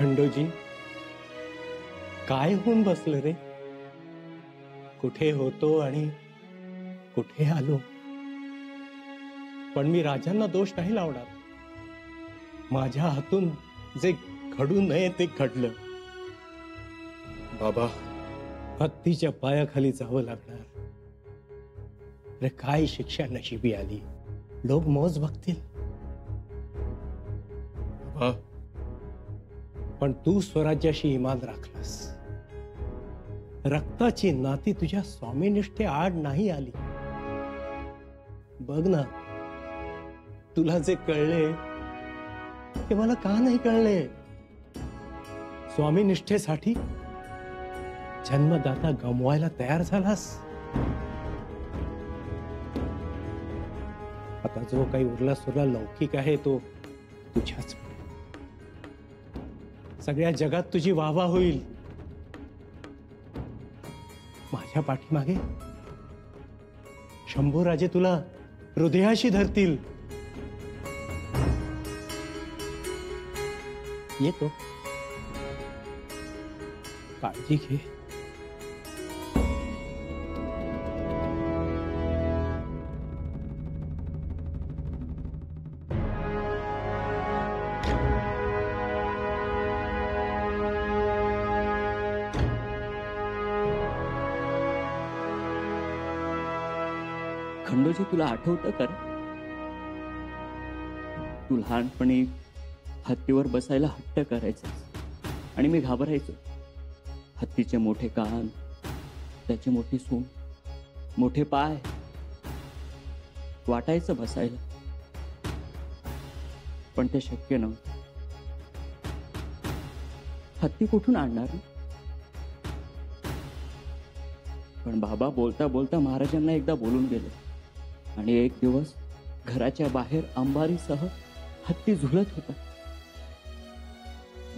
खंडोजी, काय होऊन बसलं रे? कुठे होतो आणि कुठे आलो? पण मी राजांना दोष नाही लावणार. माझ्या हातून जे घडू नये ते घडलं. बाबा, हत्तीच्या पायाखाली जावं लागणार. रे काय शिक्षा नशिबी आली. लोक मौज बघतील. बाबा, पण तू स्वराज्याशी इमान राखलास. रक्ताची नाती तुझ्या स्वामीनिष्ठे आड नाही आली. बघ ना, तुला जे कळले ते मला का नाही कळले? स्वामीनिष्ठेसाठी जन्मदाता गमवायला तयार झालास. आता जो काही उरला सुरला लौकिक आहे तो तुझ्याच. सगळ्या जगात तुझी वाहवा होईल. माझ्या पाठीमागे शंभूराजे तुला हृदयाशी धरतील. येतो, काळजी घे. खंडोजी, तुला आठवतं का? तू लहानपणी हत्तीवर बसायला हट्ट करायचा आणि मी घाबरायचो. हत्तीचे मोठे कान, त्याची मोठी सूंड, मोठे पाय, वाटायचं बसायला, पण ते शक्य नव्हतं. हत्ती कुठून आणणार? पण बाबा बोलता बोलता महाराजांना एकदा बोलून गेले आणि एक दिवस घराच्या बाहेर अंबारीसह हत्ती झुलत होता.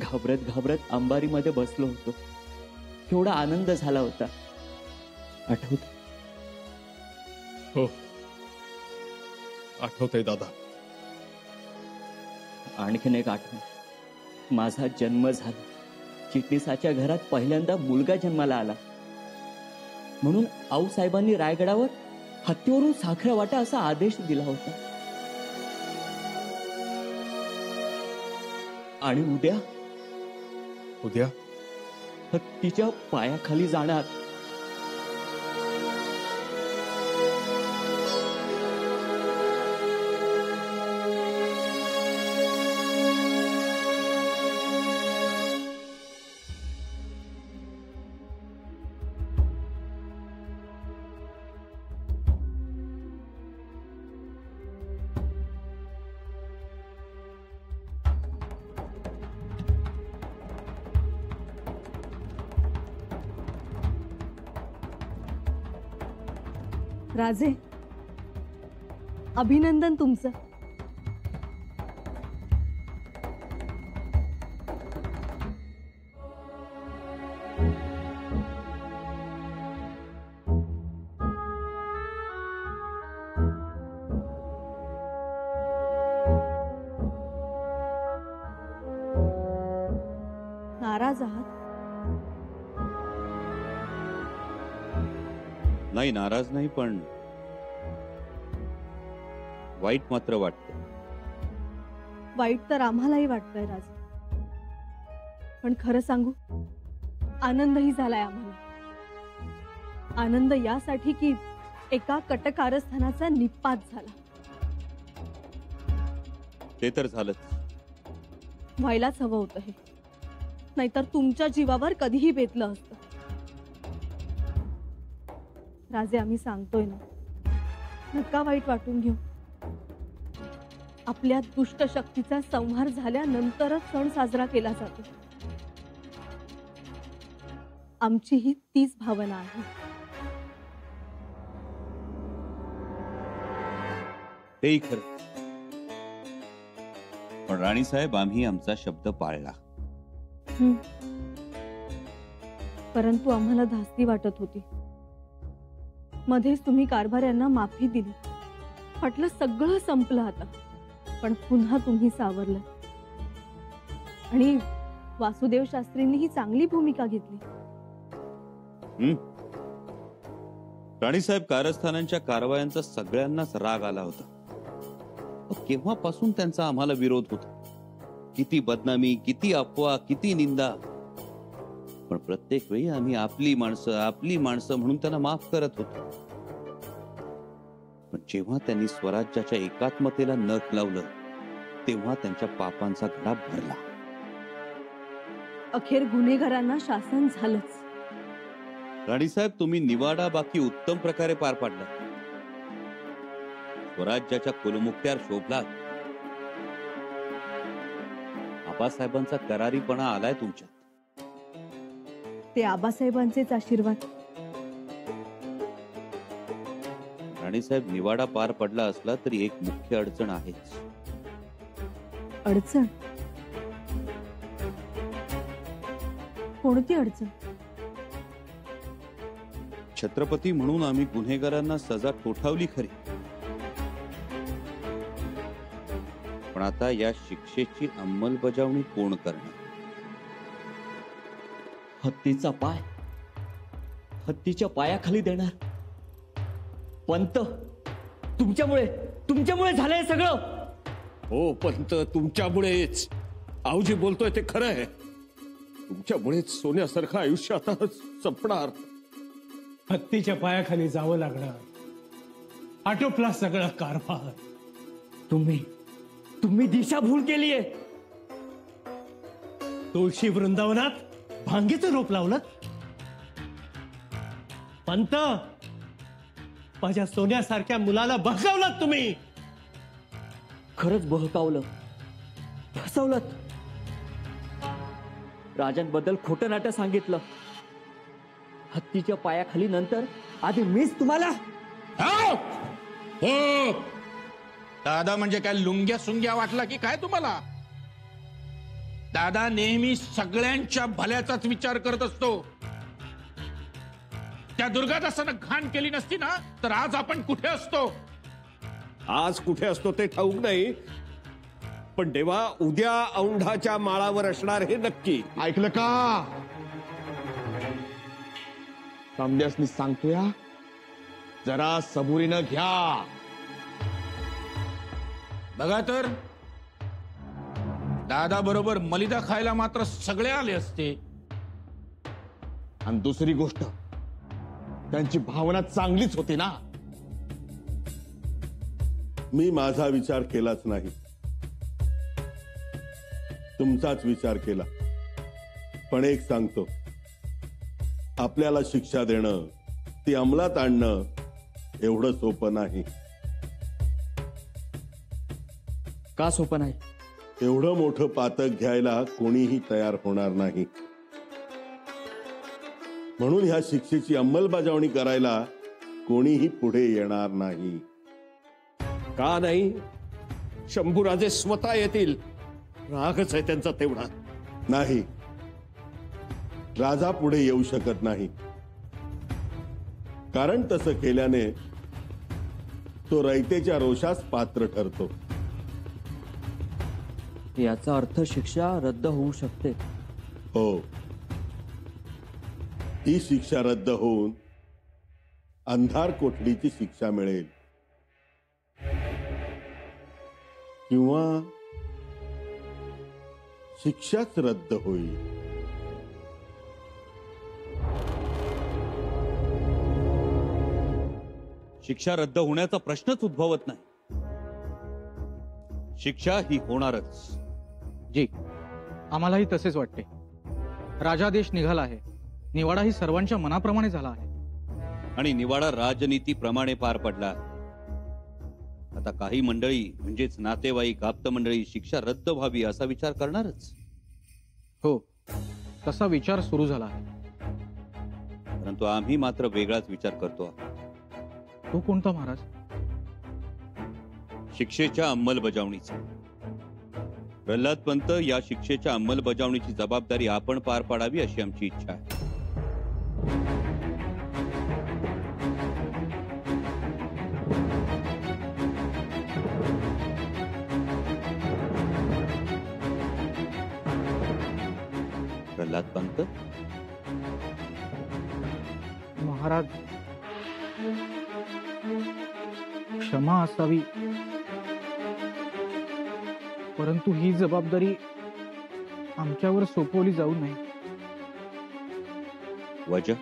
घाबरत घाबरत अंबारीमध्ये बसलो होतो. केवढा आनंद झाला होता, आठवत? हो, आठवतंय दादा. आणखीन एक आठवण. माझा जन्म झाला. चिटणीसाच्या घरात पहिल्यांदा मुलगा जन्माला आला म्हणून आऊसाहेबांनी रायगडावर हत्तीवरून साखर वाटा असा आदेश दिला होता. आणि उद्या उद्या हत्तीच्या पायाखाली जाणार. राजे, अभिनंदन तुमचं. नाराज आहात? नाही, नाराज नाही, पण वाईट मात्र वाटतं. वाईट तर आम्हालाही वाटतंय राजे, पण खरं सांगू, आनंदही झालाय आम्हाला. आनंद यासाठी की एका कटकारस्थानाचा निपात झाला. ते तर झालंच. व्हायलाच हवं होतं हे, नाहीतर तुमच्या जीवावर कधीही बेतलं असतं. राजे, आम्ही सांगतोय ना, नका वाईट वाटून घेऊ. आपल्या दुष्ट शक्तीचा संहार झाल्यानंतरच सण साजरा केला जातो. आमची ही तीच भावना आहे. तेही खरं. पण राणीसाहेब, आम्ही आमचा शब्द पाळला. परंतु आम्हाला धास्ती वाटत होती. मध्येच तुम्ही कारभाऱ्यांना माफी दिली. म्हटलं सगळं संपलं आता, पण पुन्हा तुम्ही सावरलं. आणि वासुदेव शास्त्रींनी ही चांगली भूमिका घेतली. राणीसाहेब कारस्थानांच्या कारवायांचा सगळ्यांनाच राग आला होता. केव्हापासून त्यांचा आम्हाला विरोध होता. किती बदनामी, किती अफवा, किती निंदा. पण प्रत्येक वेळी आम्ही आपली माणसं म्हणून त्यांना माफ करत होतो. पण जेव्हा त्यांनी स्वराज्याच्या एकात्मतेला नख लावलं तेव्हा त्यांच्या पापांचा घडा भरला. अखेर गुन्हेगारांना शासन झालंच. राणीसाहेब, तुम्ही निवाडा बाकी उत्तम प्रकारे पार पाडला. स्वराज्याच्या कुलमुखत्यार शोभलात. आबासाहेबांचा करारीपणा आलाय तुमच्यात. ते आबासाहेबांचेच आशीर्वाद. राणीसाहेब, निवाडा पार पडला असला तरी एक मुख्य अडचण आहेच. अडचण? कोणती अडचण? छत्रपती म्हणून आम्ही गुन्हेगारांना सजा ठोठावली खरी, पण आता या शिक्षेची अंमलबजावणी कोण करणार? हत्तीचा पाय हत्तीच्या पायाखाली देणार. पंत, तुमच्यामुळे झालंय सगळं. हो पंत, तुमच्यामुळेच. आऊजी बोलतोय ते खरं आहे. तुमच्यामुळेच सोन्यासारखं आयुष्य आता संपणार. हत्तीच्या पायाखाली जावं लागणार. आटोपला सगळा कारभार. तुम्ही दिशाभूल केलीये. तुळशी वृंदावनात भांगीचं रोप लावलं. पंत, माझ्या सोन्यासारख्या मुलाला बहकावलात तुम्ही. खरंच बहकावलं, फसवलं. राजांबद्दल खोटं नाटं सांगितलं. हत्तीच्या पायाखाली नंतर आधी मीच तुम्हाला. हो, दादा म्हणजे काय लुंग्या सुंग्या वाटला की काय तुम्हाला? दादा नेहमी सगळ्यांच्या भल्याचाच विचार करत असतो. त्या दुर्गादासानं घाण केली नसती ना तर आज आपण कुठे असतो? आज कुठे असतो ते ठाऊक नाही, पण देवा उद्या औंढाच्या माळावर असणार हे नक्की. ऐकलं का? तांब्यासनी सांगतोय, जरा सबुरीनं घ्या. बघा तर, दादा बरोबर मलिदा खायला मात्र सगळे आले असते. आणि दुसरी गोष्ट, त्यांची भावना चांगलीच होती ना. मी माझा विचार केलाच नाही, तुमचाच विचार केला. पण एक सांगतो, आपल्याला शिक्षा देणं, ती अंमलात आणणं एवढं सोपं नाही. का सोपं नाही? एवढं मोठं पातक घ्यायला कोणीही तयार होणार नाही. म्हणून ह्या शिक्षेची अंमलबजावणी करायला कोणीही पुढे येणार नाही. का नाही? शंभूराजे स्वतः येतील. रागच आहे त्यांचा तेवढा. नाही, राजा पुढे येऊ शकत नाही. कारण तसं केल्याने तो रयतेच्या रोषास पात्र ठरतो. याचा अर्थ शिक्षा रद्द होऊ शकते. हो, ती शिक्षा रद्द होऊन अंधार कोठडीची शिक्षा मिळेल, किंवा शिक्षाच रद्द होईल. शिक्षा रद्द होण्याचा प्रश्नच उद्भवत नाही. शिक्षा ही होणारच. जी, आम्हालाही तसेच वाटते. राजादेश निघाला आहे. निवाडा ही सर्वांच्या मनाप्रमाणे झाला आहे. आणि निवाडा राजनीतीप्रमाणे पार पडला. आता काही मंडळी म्हणजेच नातेवाईक, आप्त मंडळी शिक्षा रद्द व्हावी असा विचार करणारच. हो, तसा विचार सुरू झाला आहे. परंतु आम्ही मात्र वेगळाच विचार करतो. तो कोणता महाराज? शिक्षेच्या अंमलबजावणीचा. प्रल्हाद पंत, या शिक्षेच्या अंमलबजावणीची जबाबदारी आपण पार पाडावी अशी आमची इच्छा आहे. प्रल्हाद पंत, महाराज, क्षमा असावी, परंतु ही जबाबदारी आमच्यावर सोपवली जाऊ नये. वजह?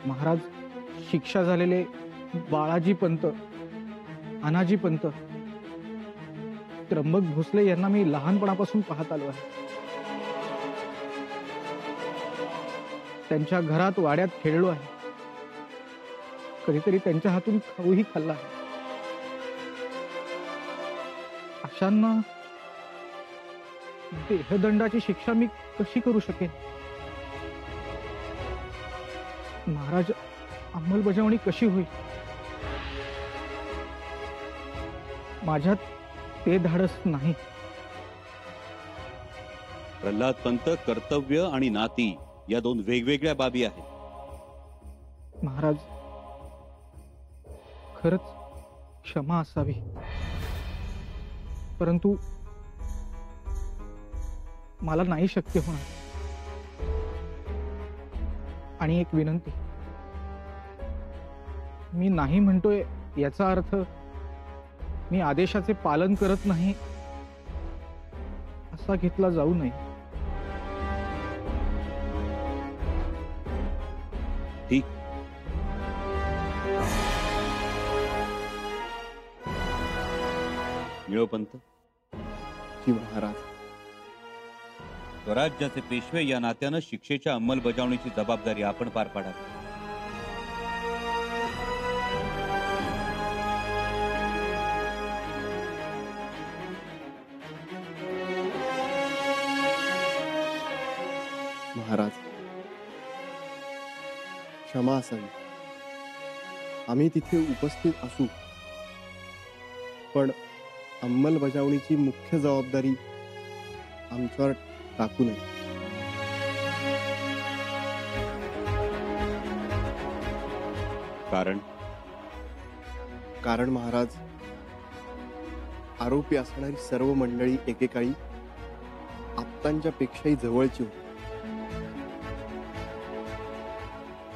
महाराज, शिक्षा झालेले बाळाजी पंत, अनाजी पंत, त्र्यंबक भोसले यांना मी लहानपणापासून पाहत आलो आहे. त्यांच्या घरात वाड्यात खेळलो आहे. कधीतरी त्यांच्या हातून खाऊही खाल्ला आहे. अशांना देहदंडाची शिक्षा मी कशी करू शकेन? महाराज, अंमलबजावणी कशी होईल? माझ्यात ते धाडस नाही. प्रल्हाद पंत, कर्तव्य आणि नाती या दोन वेगवेगळ्या बाबी आहेत. महाराज, खरंच क्षमा असावी, परंतु मला नाही शक्य होणार. आणि एक विनंती, मी नाही म्हणतोय याचा अर्थ मी आदेशाचे पालन करत नाही असा घेतला जाऊ नये. ठीक. निळोपंत, जी महाराज. स्वराज्याचे पेशवे या नात्यानं शिक्षेच्या अंमलबजावणीची जबाबदारी आपण पार पाडावी. महाराज, क्षमा असावी. आम्ही तिथे उपस्थित असू, पण अंमलबजावणीची मुख्य जबाबदारी आमच्यावर टाकू नये. कारण महाराज, आरोपी असणारी सर्व मंडळी एकेकाळी आप्तांच्या पेक्षाही जवळची होती.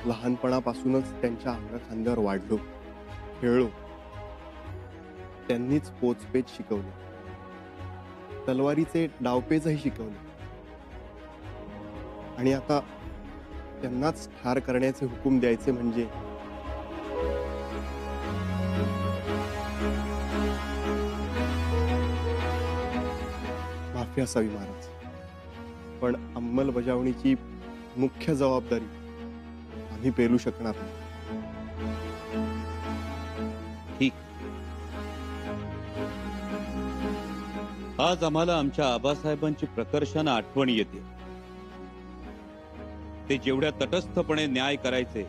लहानपणापासूनच त्यांच्या अंगाखांद्यावर वाढलो, खेळलो. त्यांनीच पोचपेच शिकवले, तलवारीचे डावपेचही शिकवले. आणि आता त्यांनाच ठार करण्याचे हुकूम द्यायचे म्हणजे माफी असावी महाराज. पण अंमलबजावणीची मुख्य जबाबदारी आम्ही पेलू शकणार नाही. ठीक. आज आम्हाला आमच्या आबासाहेबांची प्रकर्षाने आठवण येते. ते जेवढ्या तटस्थपणे न्याय करायचे,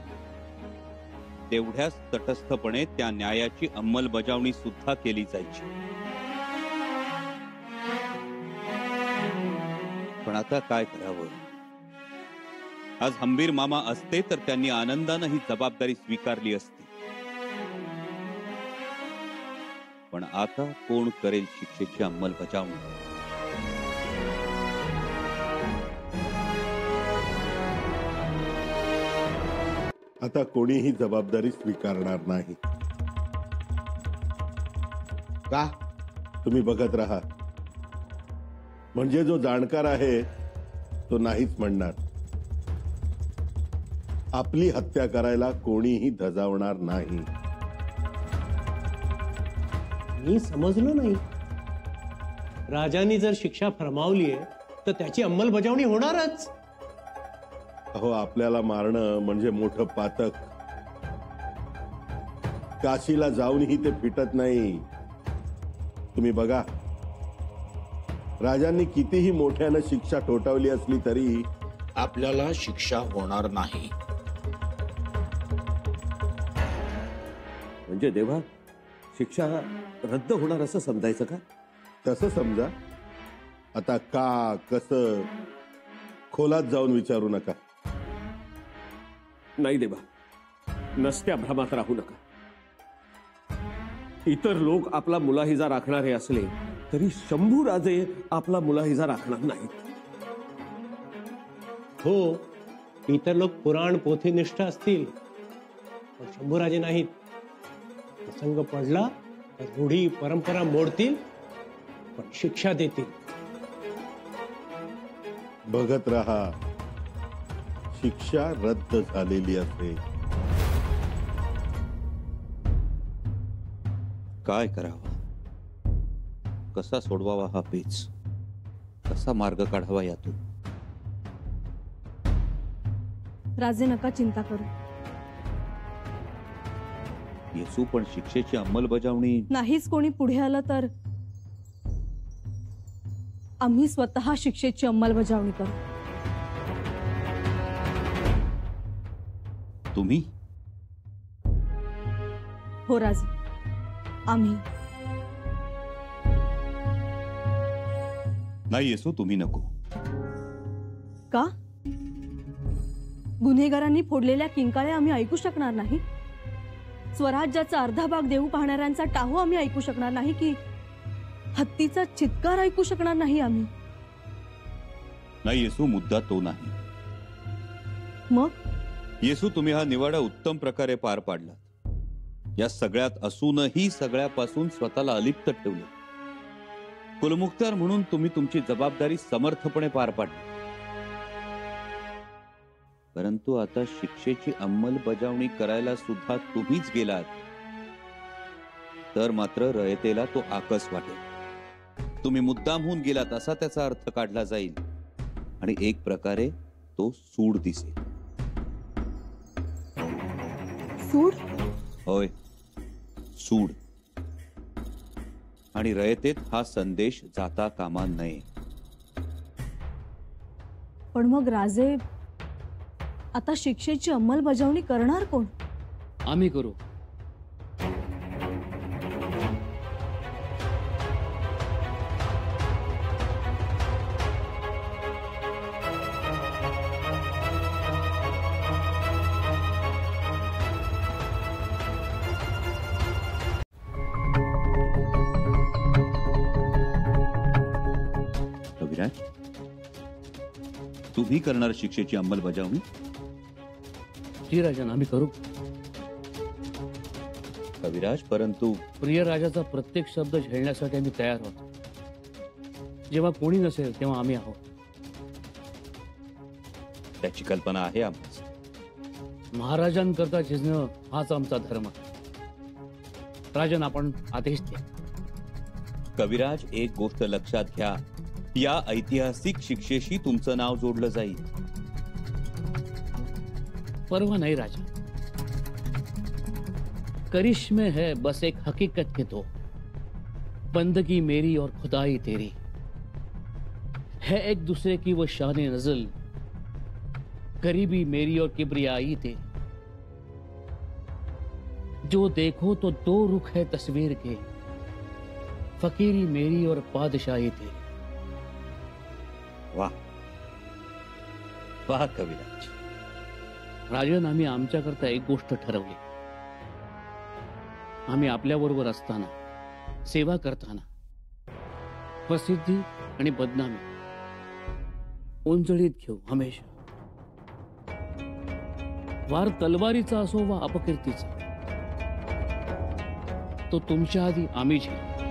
तेवढ्याच तटस्थपणे त्या न्यायाची अंमलबजावणी सुद्धा केली जायची. पण आता काय करावं? आज हंबीर मामा असते तर त्यांनी आनंदाने ही जबाबदारी स्वीकारली असती. पण आता कोण करेल शिक्षेची अंमलबजावणी? आता कोणीही जबाबदारी स्वीकारणार नाही. का? तुम्ही बघत राहा. म्हणजे जो जाणकार आहे तो नाहीच म्हणणार. आपली हत्या करायला कोणीही धजावणार नाही. मी समजलो नाही. राजांनी जर शिक्षा फरमावली आहे तर त्याची अंमलबजावणी होणारच. अहो, आपल्याला मारणं म्हणजे मोठं पातक. काशीला जाऊनही ते फिटत नाही. तुम्ही बघा, राजांनी कितीही मोठ्यानं शिक्षा ठोठावली असली तरी आपल्याला शिक्षा होणार नाही. म्हणजे देवा, शिक्षा रद्द होणार असं समजायचं का? तसं समजा. आता का, कसं, खोलात जाऊन विचारू नका. नाही देवा, नसत्या भ्रमात राहू नका. इतर लोक आपला मुलाहिजा राखणारे असले तरी शंभू राजे आपला मुलाहिजा राखणार नाहीत. हो, इतर लोक पुराण पोथीनिष्ठ असतील, पण शंभूराजे नाहीत. प्रसंग पडला तर रूढी परंपरा मोडतील, पण शिक्षा देतील. बघत रहा, शिक्षा रद्द झालेली असेल. काय करावं, कसा सोडवावा हा पेच, कसा मार्ग काढावा यातून. राजे नका चिंता करू. येसू, पण शिक्षेची अंमलबजावणी. नाहीच कोणी पुढे आलं तर आम्ही स्वतः शिक्षेची अंमलबजावणी करू. तुम्ही? हो राजे, आम्ही. नाही येसू, तुम्ही नको. का? गुन्हेगारांनी फोडलेल्या किंकाळ्या आम्ही ऐकू शकणार नाही? स्वराज्याचा अर्धा भाग देऊ पाहणाऱ्यांचा टाहो आम्ही ऐकू शकणार नाही की हत्तीचा चित्कार ऐकू शकणार नाही आम्ही? नाही येसू, मुद्दा तो नाही. मग येसू, तुम्ही हा निवाडा उत्तम प्रकारे पार पाडला. या सगळ्यात असूनही सगळ्यापासून स्वतःला अलिप्त ठेवलं. कुलमुख्तार म्हणून तुम्ही तुमची जबाबदारी समर्थपणे पार पाडली. परंतु आता शिक्षेची अंमलबजावणी करायला सुद्धा तुम्हीच गेलात तर मात्र रयतेला तो आकस वाटेल. तुम्ही मुद्दामहून गेलात असा त्याचा अर्थ काढला जाईल आणि एक प्रकारे तो सूड दिसेल. सूड? होय, सूड. आणि रयतेत हा संदेश जाता कामा नये. पण मग राजे, आता शिक्षेची अंमलबजावणी करणार कोण? आम्ही करू. कविराज, तुम्ही करणार शिक्षेची अंमलबजावणी? जी राजन, आम्ही करू. कविराज, परंतु प्रिय राजाचा प्रत्येक शब्द झेलण्यासाठी आम्ही तयार आहोत. जेव्हा कोणी नसेल तेव्हा आम्ही आहोत. त्याची कल्पना आहे आम्हाला. महाराजांकरता झिजणं हाच आमचा धर्म. राजन, आपण आदेश द्या. कविराज, एक गोष्ट लक्षात घ्या, या ऐतिहासिक शिक्षेशी तुमचं नाव जोडलं जाईल. परवा नहीं राजा, करिश्मे है बस एक हकीकत के दो. बंदगी मेरी और खुदाई तेरी है एक दूसरे की वो शान नज़ल. गरीबी मेरी और किबरियाई तेरी. जो देखो तो दो रुख है तस्वीर के. फकीरी मेरी और बादशाही तेरी. वाह वाह कविराज. राजन, आम्ही आमच्याकरता एक गोष्ट ठरवली. आम्ही आपल्याबरोबर असताना, सेवा करताना प्रसिद्धी आणि बदनामी उंजळीत घेऊ हमेशा. वार तलवारीचा असो वा अपकीर्तीचा, तो तुमच्या आधी आम्ही झेलू.